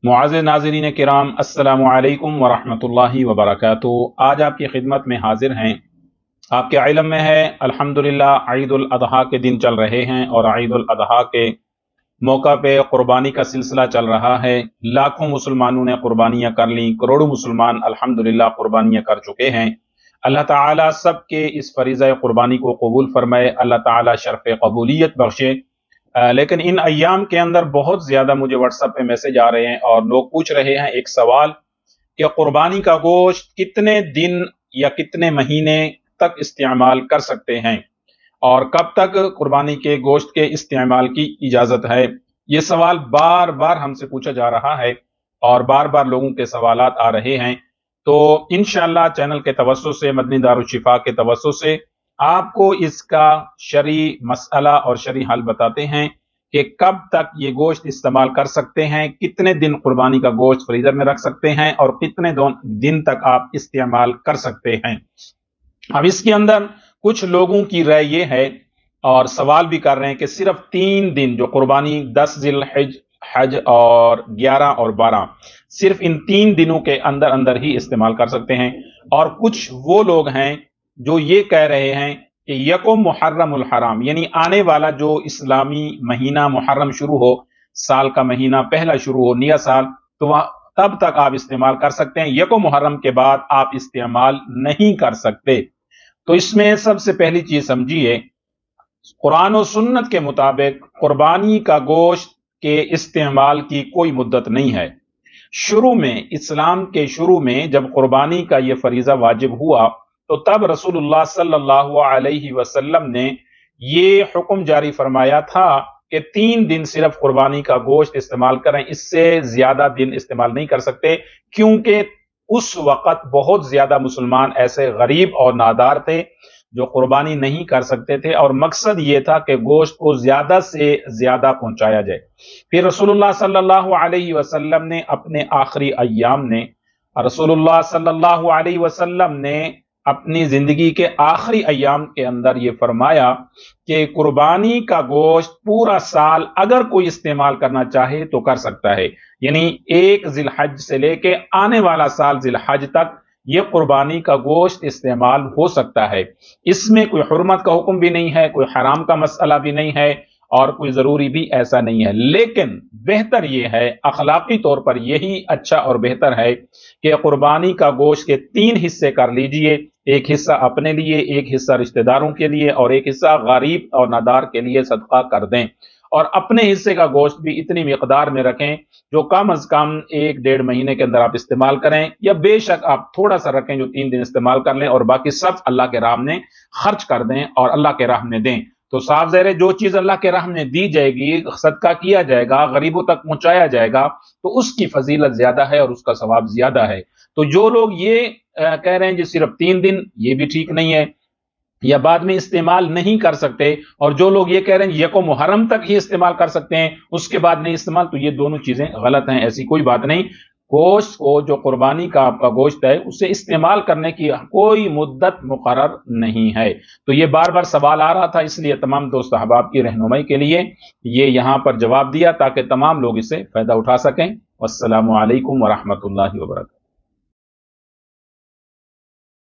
मुआज़िज़ नाज़रीन किराम, अस्सलामु अलैकुम वरहमतुल्लाहि वबरकातुहू। आज आपकी खिदमत में हाजिर हैं। आपके इल्म में है अल्हम्दुलिल्लाह ईद उल अज़हा के दिन चल रहे हैं और ईद उल अज़हा के मौका पे कुर्बानी का सिलसिला चल रहा है। लाखों मुसलमानों ने कुर्बानियां कर ली, करोड़ों मुसलमान अल्हम्दुलिल्लाह कुर्बानियां कर चुके हैं। अल्लाह ताला सबके इस फरीज़ा कुर्बानी को कबूल फरमाए, अल्लाह ताला शर्फ़ कबूलियत बख्शे। लेकिन इन अय्याम के अंदर बहुत ज्यादा मुझे व्हाट्सएप पे मैसेज आ रहे हैं और लोग पूछ रहे हैं एक सवाल कि कुर्बानी का गोश्त कितने दिन या कितने महीने तक इस्तेमाल कर सकते हैं और कब तक कुर्बानी के गोश्त के इस्तेमाल की इजाजत है। ये सवाल बार बार हमसे पूछा जा रहा है और बार बार लोगों के सवालात आ रहे हैं। तो इंशाअल्लाह चैनल के तवज्जुह से, मदनी दारुल शिफा के तवज्जुह से आपको इसका शरई मसला और शरई हल बताते हैं कि कब तक ये गोश्त इस्तेमाल कर सकते हैं, कितने दिन कुर्बानी का गोश्त फ्रीजर में रख सकते हैं और कितने दिन तक आप इस्तेमाल कर सकते हैं। अब इसके अंदर कुछ लोगों की राय ये है और सवाल भी कर रहे हैं कि सिर्फ 3 दिन जो कुर्बानी 10 जिलहिज, हज और 11 और 12, सिर्फ इन 3 दिनों के अंदर अंदर ही इस्तेमाल कर सकते हैं। और कुछ वो लोग हैं जो ये कह रहे हैं कि यको मुहर्रमुल हराम, यानी आने वाला जो इस्लामी महीना मुहर्रम शुरू हो, साल का महीना पहला शुरू हो, नया साल, तो वह तब तक आप इस्तेमाल कर सकते हैं। यको मुहर्रम के बाद आप इस्तेमाल नहीं कर सकते। तो इसमें सबसे पहली चीज समझिए, कुरान और सुन्नत के मुताबिक कुर्बानी का गोश्त के इस्तेमाल की कोई मुद्दत नहीं है। शुरू में, इस्लाम के शुरू में जब कुर्बानी का यह फरीजा वाजिब हुआ तो तब रसूलुल्लाह सल्लल्लाहु अलैहि वसल्लम ने ये हुक्म जारी फरमाया था कि 3 दिन सिर्फ कुर्बानी का गोश्त इस्तेमाल करें, इससे ज्यादा दिन इस्तेमाल नहीं कर सकते, क्योंकि उस वक्त बहुत ज्यादा मुसलमान ऐसे गरीब और नादार थे जो कुर्बानी नहीं कर सकते थे और मकसद ये था कि गोश्त को ज्यादा से ज्यादा पहुंचाया जाए। फिर रसूलुल्लाह सल्लल्लाहु अलैहि वसल्लम ने अपने आखिरी अय्याम ने रसूलुल्लाह सल्लल्लाहु अलैहि वसल्लम ने अपनी जिंदगी के आखिरी अय्याम के अंदर यह फरमाया कि कुर्बानी का गोश्त पूरा साल अगर कोई इस्तेमाल करना चाहे तो कर सकता है, यानी 1 जिलहज से लेके आने वाला साल जिलहज तक यह कुर्बानी का गोश्त इस्तेमाल हो सकता है। इसमें कोई हुर्मत का हुक्म भी नहीं है, कोई हराम का मसला भी नहीं है और कोई जरूरी भी ऐसा नहीं है। लेकिन बेहतर यह है, अखलाकी तौर पर यही अच्छा और बेहतर है कि कुर्बानी का गोश्त के 3 हिस्से कर लीजिए। एक हिस्सा अपने लिए, एक हिस्सा रिश्तेदारों के लिए और एक हिस्सा गरीब और नादार के लिए सदका कर दें। और अपने हिस्से का गोश्त भी इतनी मिकदार में रखें जो कम अज कम 1-1.5 महीने के अंदर आप इस्तेमाल करें, या बेशक आप थोड़ा सा रखें जो 3 दिन इस्तेमाल कर लें और बाकी सब अल्लाह के राह में खर्च कर दें और अल्लाह के राह में दें। तो साफ ज़ाहिर है, जो चीज अल्लाह के राह में दी जाएगी, सदका किया जाएगा, गरीबों तक पहुंचाया जाएगा, तो उसकी फजीलत ज्यादा है और उसका सवाब ज्यादा है। तो जो लोग ये कह रहे हैं जी सिर्फ 3 दिन, ये भी ठीक नहीं है, या बाद में इस्तेमाल नहीं कर सकते, और जो लोग ये कह रहे हैं यको मुहर्रम तक ही इस्तेमाल कर सकते हैं, उसके बाद नहीं इस्तेमाल, तो ये दोनों चीजें गलत हैं। ऐसी कोई बात नहीं। गोश्त को, जो कुर्बानी का आपका गोश्त है, उसे इस्तेमाल करने की कोई मुद्दत मुकर्रर नहीं है। तो ये बार बार सवाल आ रहा था, इसलिए तमाम दोस्त अहबाब की रहनुमाई के लिए ये यहां पर जवाब दिया ताकि तमाम लोग इससे फायदा उठा सकें। वस्सलामु अलैकुम वरहमतुल्लाहि वबरकातुहू।